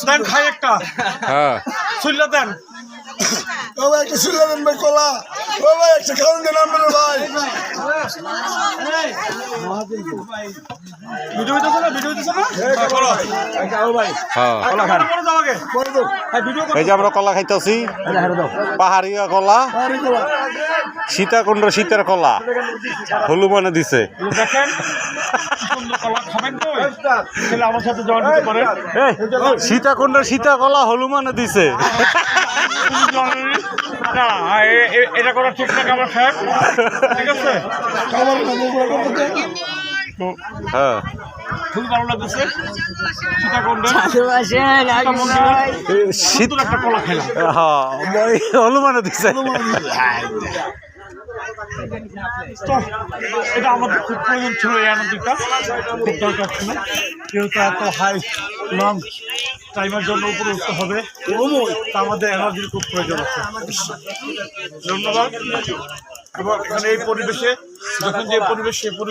দেন খাই একটা। হ্যাঁ সুল্লা দেন। ও ভাই একটা সুল্লা দেন ভাই কলা। ও ভাই একটা খাওয়ান দেন আমরা ভাই। ভিডিও হইতেছে না, ভিডিও হইতেছে না? করো। হ্যাঁ কলা খান। পরে দাও আগে। পরে দাও। হ্যাঁ, ভিডিও করো। এই যে আমরা কলা খাইতেছি পাহাড়িয়া কলা আরে কলা। সীতাকুণ্ড শীতের কলা হলুমানে দিছে দেখেন কি সুন্দর কলা খাবেন তো? তাহলে আমার সাথে জয়েন করতে পারেন। সীতাকুণ্ড সীতা কলা হলুমানে দিছে না, এটা করা ঠিক না আমার সাহেব। ঠিক আছে, খাবার খাবো করতে। হ্যাঁ খুব ভালো লাগতেছে। সীতাকুণ্ডের শীত সুন্দর একটা কলা খেলাম। হ্যাঁ হলুমানে দিছে তো এটা আমাদের খুব প্রয়োজন ছিল, এই আনন্দটা খুব দরকার ছিল। যেহেতু এত হাই লং টাইমের জন্য উপরে উঠতে হবে, তা আমাদের এনার্জির খুব প্রয়োজন আছে। ধন্যবাদ। এবং এখানে এই পরিবেশে যখন যে পরিবেশ, সেই পরিবেশ